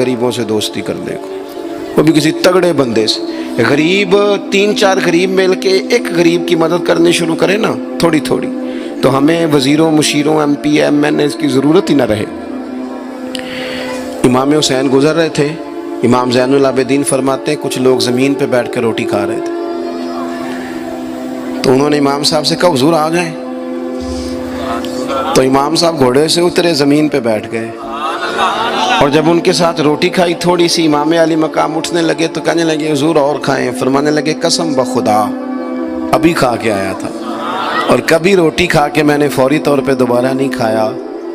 غریبوں سے دوستی کرنے کو، وہ بھی کسی تگڑے بندے سے۔ غریب 3-4 غریب مل کے ایک غریب کی مدد کرنی شروع کرے نا تھوڑی تھوڑی، تو ہمیں وزیروں، مشیروں، MP، MN کی ضرورت ہی نہ رہے۔ امام حسین گزر رہے تھے، امام زین العابدین فرماتے ہیں کچھ لوگ زمین پہ بیٹھ کے روٹی کھا رہے تھے، تو انہوں نے امام صاحب سے کہا حضور آ جائیں، تو امام صاحب گھوڑے سے اترے، زمین پہ بیٹھ گئے، اور جب ان کے ساتھ روٹی کھائی تھوڑی سی، امام علی مقام اٹھنے لگے تو کہنے لگے حضور اور کھائیں، فرمانے لگے قسم بخدا ابھی کھا کے آیا تھا، اور کبھی روٹی کھا کے میں نے فوری طور پہ دوبارہ نہیں کھایا،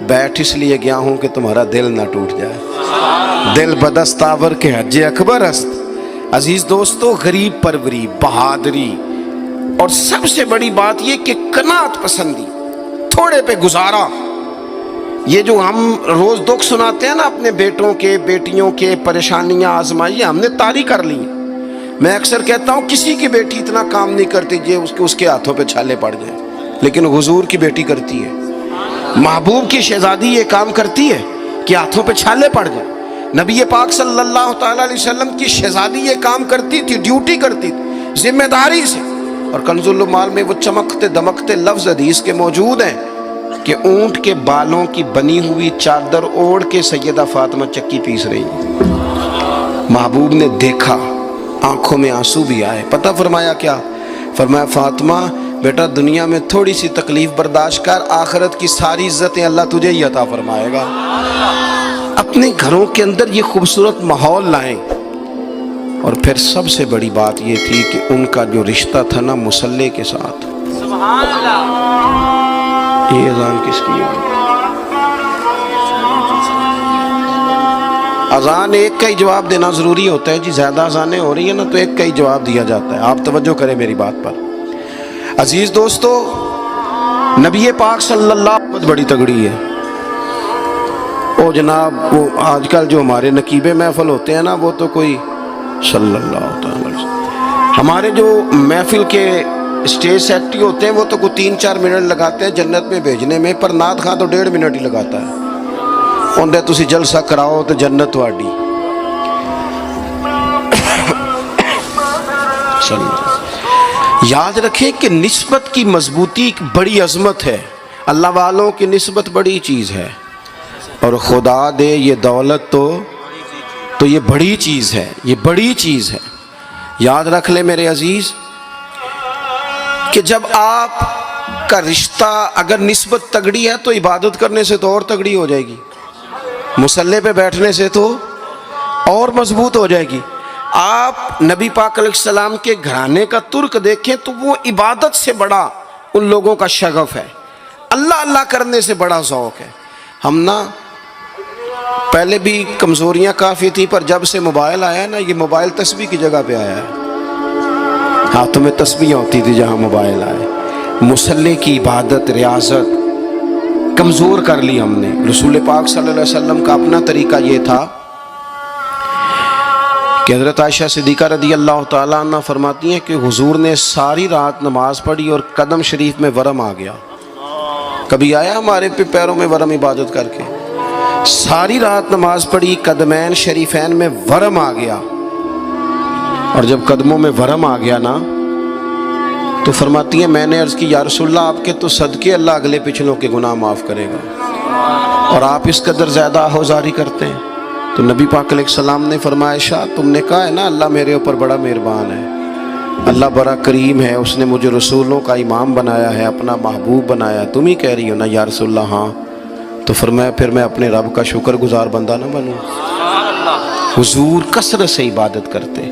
بیٹھ اس لیے گیا ہوں کہ تمہارا دل نہ ٹوٹ جائے، دل بدستاور کے حج اکبر است۔ عزیز دوستو، غریب پروری، بہادری، اور سب سے بڑی بات یہ کہ قناعت پسندی، تھوڑے پہ گزارا۔ یہ جو ہم روز دکھ سناتے ہیں نا اپنے بیٹوں کے، بیٹیوں کے، پریشانیاں، آزمائیاں ہم نے طاری کر لی ہیں۔ میں اکثر کہتا ہوں کسی کی بیٹی اتنا کام نہیں کرتی اس کے ہاتھوں پہ چھالے پڑ جائیں، لیکن حضور کی بیٹی کرتی ہے، محبوب کی شہزادی یہ کام کرتی ہے کہ ہاتھوں پہ چھالے پڑ جائیں۔ نبی پاک صلی اللہ تعالیٰ علیہ وسلم کی شہزادی یہ کام کرتی تھی، ڈیوٹی کرتی تھی ذمہ داری سے۔ اور کنز المال میں وہ چمکتے دمکتے لفظ حدیث کے موجود ہیں کہ اونٹ کے بالوں کی بنی ہوئی چادر اوڑھ کے سیدہ فاطمہ چکی پیس رہی ہیں۔ محبوب نے دیکھا، آنکھوں میں آنسو بھی آئے، پتہ فرمایا کیا؟ فرمایا فاطمہ بیٹا دنیا میں تھوڑی سی تکلیف برداشت کر، آخرت کی ساری عزتیں اللہ تجھے ہی عطا فرمائے گا۔ اپنے گھروں کے اندر یہ خوبصورت ماحول لائیں۔ اور پھر سب سے بڑی بات یہ تھی کہ ان کا جو رشتہ تھا نا مصلی کے ساتھ۔ سبحان اللہ۔ یہ اذان کس کی ہے؟ اذان ایک کا ہی جواب دینا ضروری ہوتا ہے جی، زیادہ اذانیں ہو رہی ہیں نا تو ایک کا ہی جواب دیا جاتا ہے، آپ توجہ کریں میری بات پر۔ عزیز دوستو، نبی پاک صلی اللہ علیہ وسلم بڑی تگڑی ہے۔ او جناب، وہ آج کل جو ہمارے نقیبے محفل ہوتے ہیں نا، وہ تو کوئی صلی اللہ علیہ وسلم، ہمارے جو محفل کے اسٹیج سیکٹری ہوتے ہیں وہ تو کوئی 3-4 منٹ لگاتے ہیں جنت میں بھیجنے میں، پر نعت خواں تو 1.5 منٹ ہی لگاتا ہے، اندر تسی جلسہ کراؤ تو جنت تواڈی۔ یاد رکھیں کہ نسبت کی مضبوطی ایک بڑی عظمت ہے، اللہ والوں کی نسبت بڑی چیز ہے، اور خدا دے یہ دولت تو یہ بڑی چیز ہے، یہ بڑی چیز ہے۔ یاد رکھ لے میرے عزیز کہ جب آپ کا رشتہ اگر نسبت تگڑی ہے تو عبادت کرنے سے تو اور تگڑی ہو جائے گی، مصلی پہ بیٹھنے سے تو اور مضبوط ہو جائے گی۔ آپ نبی پاک علیہ السلام کے گھرانے کا ترک دیکھیں تو وہ عبادت سے بڑا ان لوگوں کا شغف ہے، اللہ اللہ کرنے سے بڑا ذوق ہے۔ ہم نا پہلے بھی کمزوریاں کافی تھی، پر جب سے موبائل آیا نا، یہ موبائل تسبیح کی جگہ پہ آیا ہے، ہاتھوں میں تسبیح ہوتی تھی جہاں موبائل آئے۔ مصلی کی عبادت، ریاضت کمزور کر لی ہم نے۔ رسول پاک صلی اللہ علیہ وسلم کا اپنا طریقہ یہ تھا کہ حضرت عائشہ صدیقہ رضی اللہ تعالیٰ عنہ فرماتی ہیں کہ حضور نے ساری رات نماز پڑھی اور قدم شریف میں ورم آ گیا۔ کبھی آیا ہمارے پہ پیروں میں ورم عبادت کر کے؟ ساری رات نماز پڑھی، قدمین شریفین میں ورم آ گیا، اور جب قدموں میں ورم آ گیا نا تو فرماتی ہیں میں نے عرض کی یا رسول اللہ آپ کے تو صدقے اللہ اگلے پچھلوں کے گناہ معاف کرے گا، اور آپ اس قدر زیادہ آہوزاری کرتے ہیں۔ تو نبی پاک علیہ السلام نے فرمایا عائشہ تم نے کہا ہے نا اللہ میرے اوپر بڑا مہربان ہے، اللہ بڑا کریم ہے، اس نے مجھے رسولوں کا امام بنایا ہے، اپنا محبوب بنایا، تم ہی کہہ رہی ہو نا یا رسول اللہ؟ ہاں۔ تو فرمایا پھر میں اپنے رب کا شکر گزار بندہ نہ بنوں؟ حضور کثرت سے عبادت کرتے،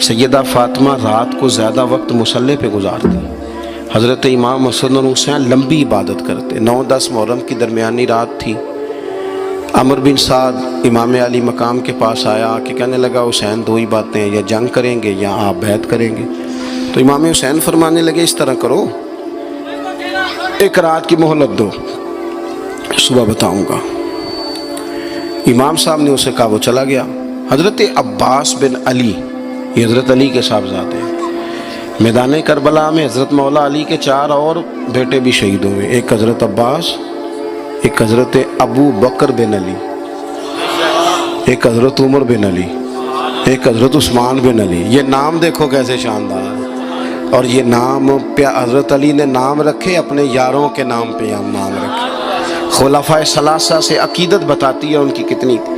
سیدہ فاطمہ رات کو زیادہ وقت مصلی پہ گزارتی، حضرت امام حسن اور حسین لمبی عبادت کرتے۔ 9-10 محرم کی درمیانی رات تھی، عمر بن سعد امام علی مقام کے پاس آیا کہ کہنے لگا حسین دو ہی باتیں ہیں، یا جنگ کریں گے یا آپ بیعت کریں گے۔ تو امام حسین فرمانے لگے اس طرح کرو، ایک رات کی مہلت دو، صبح بتاؤں گا۔ امام صاحب نے اسے کہا، وہ چلا گیا۔ حضرت عباس بن علی، یہ حضرت علی کے صاحبزادے ہیں، میدان کربلا میں حضرت مولا علی کے 4 اور بیٹے بھی شہید ہوئے، ایک حضرت عباس، ایک حضرت ابو بکر بن علی، ایک حضرت عمر بن علی، ایک حضرت عثمان بن علی. یہ نام دیکھو کیسے شاندار. اور یہ نام حضرت علی نے نام رکھے اپنے یاروں کے نام پہ نام رکھے. خلفائے ثلاثہ سے عقیدت بتاتی ہے ان کی کتنی تھی.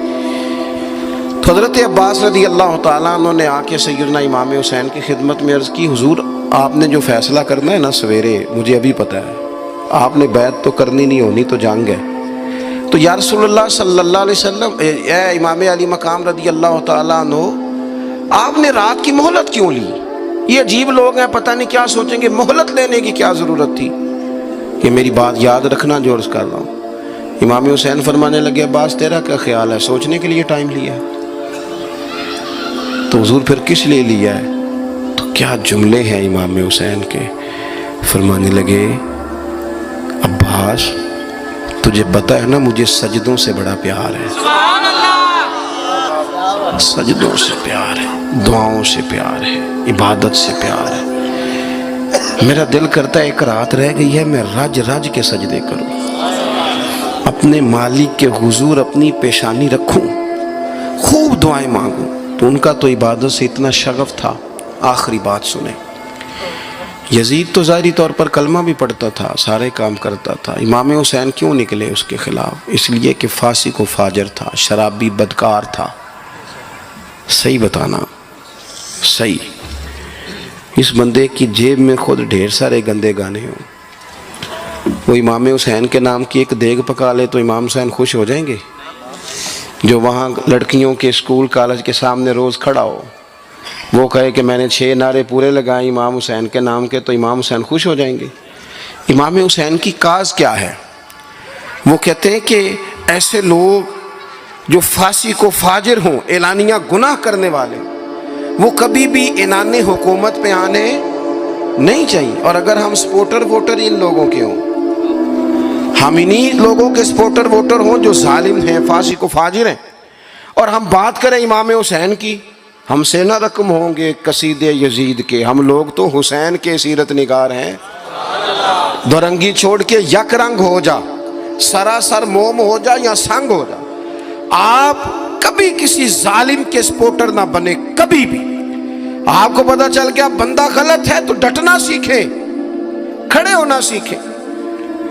تو حضرت عباس رضی اللہ تعالیٰ عنہ نے آ کے سیدنا امام حسین کی خدمت میں عرض کی، حضور آپ نے جو فیصلہ کرنا ہے نا سویرے، مجھے ابھی پتہ ہے، آپ نے بیعت تو کرنی نہیں، ہونی تو جنگ ہے. تو یا رسول اللہ صلی اللہ علیہ وسلم، اے امام علی مقام رضی اللہ تعالیٰ عنہ، آپ نے رات کی مہلت کیوں لی؟ یہ عجیب لوگ ہیں، پتہ نہیں کیا سوچیں گے، مہلت لینے کی کیا ضرورت تھی؟ کہ میری بات یاد رکھنا جو عرض کر رہا ہوں. امام حسین فرمانے لگے، عباس تیرا کیا خیال ہے، سوچنے کے لیے ٹائم لیا ہے تو حضور پھر کس لیے لیا ہے؟ تو کیا جملے ہیں امام حسین کے. فرمانے لگے، عباس تجھے پتا ہے نا مجھے سجدوں سے بڑا پیار ہے، سجدوں سے پیار ہے، دعاؤں سے پیار ہے، عبادت سے پیار ہے. میرا دل کرتا ہے ایک رات رہ گئی ہے میں رج رج کے سجدے کروں، اپنے مالک کے حضور اپنی پیشانی رکھوں، خوب دعائیں مانگوں. تو ان کا تو عبادت سے اتنا شغف تھا. آخری بات سنیں، یزید تو ظاہری طور پر کلمہ بھی پڑھتا تھا، سارے کام کرتا تھا. امام حسین کیوں نکلے اس کے خلاف؟ اس لیے کہ فاسق و فاجر تھا، شرابی بدکار تھا. صحیح بتانا، صحیح. اس بندے کی جیب میں خود ڈھیر سارے گندے گانے ہوں، وہ امام حسین کے نام کی ایک دیگ پکا لے تو امام حسین خوش ہو جائیں گے؟ جو وہاں لڑکیوں کے اسکول کالج کے سامنے روز کھڑا ہو، وہ کہے کہ میں نے 6 نعرے پورے لگائے امام حسین کے نام کے، تو امام حسین خوش ہو جائیں گے؟ امام حسین کی کاز کیا ہے؟ وہ کہتے ہیں کہ ایسے لوگ جو فاسق و فاجر ہوں، اعلانیہ گناہ کرنے والے، وہ کبھی بھی عنان حکومت پہ آنے نہیں چاہیے. اور اگر ہم سپورٹر ووٹر ان لوگوں کے ہوں، ہم انہی لوگوں کے سپورٹر ووٹر ہوں جو ظالم ہیں، فاسق و فاجر ہیں، اور ہم بات کریں امام حسین کی، ہم سے نہ رقم ہوں گے قصید یزید کے. ہم لوگ تو حسین کے سیرت نگار ہیں. دورنگی چھوڑ کے یک رنگ ہو جا، سراسر موم ہو جا یا سنگ ہو جا، آپ کبھی کسی ظالم کے سپورٹر نہ بنے. کبھی بھی آپ کو پتا چل گیا بندہ غلط ہے تو ڈٹنا سیکھیں، کھڑے ہونا سیکھیں.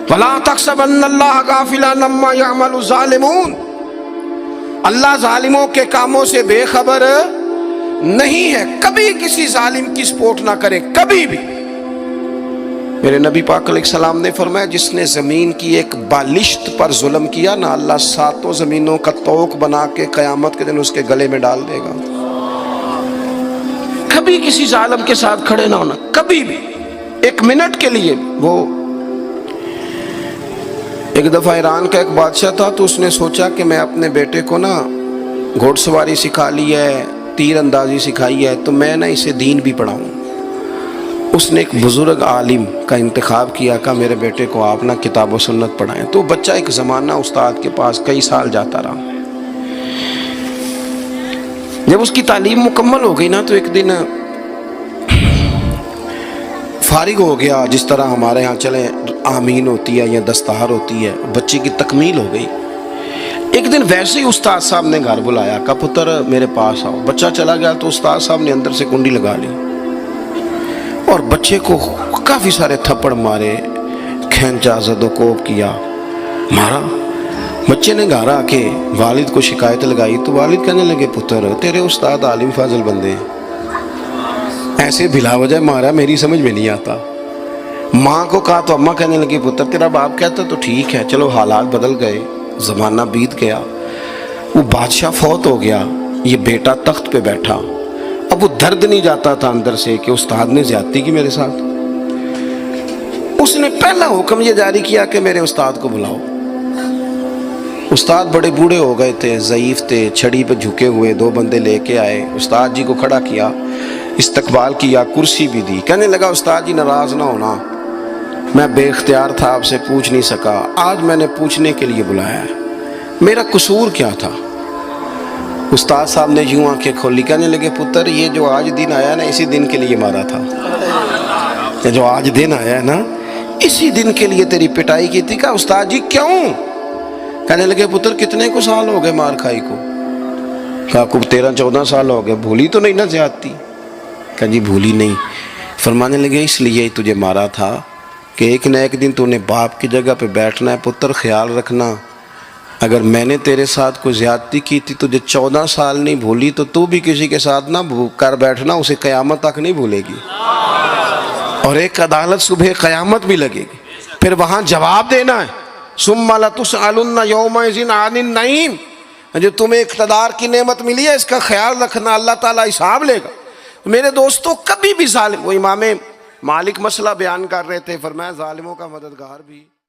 وَلَا تَحْسَبَنَّ اللَّهَ غَافِلًا عَمَّا يَعْمَلُ الظَّالِمُونَ. اللہ ظالموں کے کاموں سے بے خبر نہیں ہے. کبھی کسی ظالم کی سپورٹ نہ کریں، کبھی بھی. میرے نبی پاک علیہ السلام نے فرمایا، جس نے زمین کی ایک بالشت پر ظلم کیا نا، اللہ 7 زمینوں کا طوق بنا کے قیامت کے دن اس کے گلے میں ڈال دے گا. کبھی کسی ظالم کے ساتھ کھڑے نہ ہونا، کبھی بھی، ایک منٹ کے لیے. وہ ایک دفعہ ایران کا ایک بادشاہ تھا، تو اس نے سوچا کہ میں اپنے بیٹے کو نا گھوڑ سواری سکھا لی ہے، تیر اندازی سکھائی ہے، تو میں نا اسے دین بھی پڑھاؤں. اس نے ایک بزرگ عالم کا انتخاب کیا کہ میرے بیٹے کو آپ نا کتاب و سنت پڑھائیں. تو بچہ ایک زمانہ استاد کے پاس کئی سال جاتا رہا. جب اس کی تعلیم مکمل ہو گئی نا، تو ایک دن فارغ ہو گیا. جس طرح ہمارے ہاں چلیں آمین ہوتی ہے یا دستار ہوتی ہے، بچے کی تکمیل ہو گئی. ایک دن ویسے ہی استاد صاحب نے گھر بلایا، کہا پتر میرے پاس آؤ. بچہ چلا گیا تو استاد صاحب نے اندر سے کنڈی لگا لی اور بچے کو کافی سارے تھپڑ مارے، کھینچا، زد و کوب کیا، مارا. بچے نے گھر آ کے والد کو شکایت لگائی تو والد کہنے لگے، پتر تیرے استاد عالم فاضل بندے ہیں، ایسے بلا وجہ مارا، میری سمجھ میں نہیں آتا. ماں کو کہا تو اماں کہنے لگی، پتر تیرا باپ کہتا تو ٹھیک ہے، چلو حالات بدل گئے، زمانہ بیت گیا، وہ بادشاہ فوت ہو گیا، یہ بیٹا تخت پہ بیٹھا. اب وہ درد نہیں جاتا تھا اندر سے کہ استاد نے زیادتی کی میرے ساتھ. اس نے پہلا حکم یہ جاری کیا کہ میرے استاد کو بلاؤ. استاد بڑے بوڑھے ہو گئے تھے، ضعیف تھے، چھڑی پہ جھکے ہوئے. 2 بندے لے کے آئے، استاد جی کو کھڑا کیا، استقبال کیا، کرسی بھی دی. کہنے لگا، استاد جی ناراض نہ ہونا، میں بے اختیار تھا، آپ سے پوچھ نہیں سکا، آج میں نے پوچھنے کے لیے بلایا ہے، میرا قصور کیا تھا؟ استاد صاحب نے یوں آنکھیں کھولی، کہنے لگے، پتر یہ جو آج دن آیا نا، اسی دن کے لیے مارا تھا. یہ جو آج دن آیا ہے نا، اسی دن کے لیے تیری پٹائی کی تھی. کہا استاد جی کیوں؟ کہنے لگے، پتر کتنے کو سال ہو گئے مار کھائی کو، کہا کو 13-14 سال ہو گئے، بھولی تو نہیں نا زیادتی؟ کہا جی بھولی نہیں۔ فرمانے لگے اس لیے تجھے مارا تھا کہ ایک نہ ایک دن تو نے باپ کی جگہ پہ بیٹھنا ہے، پتر خیال رکھنا اگر میں نے تیرے ساتھ کوئی زیادتی کی تھی تجھے 14 سال نہیں بھولی تو بھی کسی کے ساتھ نہ کر بیٹھنا، اسے قیامت تک نہیں بھولے گی، اور ایک عدالت صبح قیامت بھی لگے گی، پھر وہاں جواب دینا ہے ثم لتسألن یومئذ عن النعیم۔ جو تمہیں اقتدار کی نعمت ملی ہے اس کا خیال رکھنا، اللہ تعالیٰ حساب لے گا۔ میرے دوستو کبھی بھی ظالم، وہ امام مالک مسئلہ بیان کر رہے تھے، فرمایا ظالموں کا مددگار بھی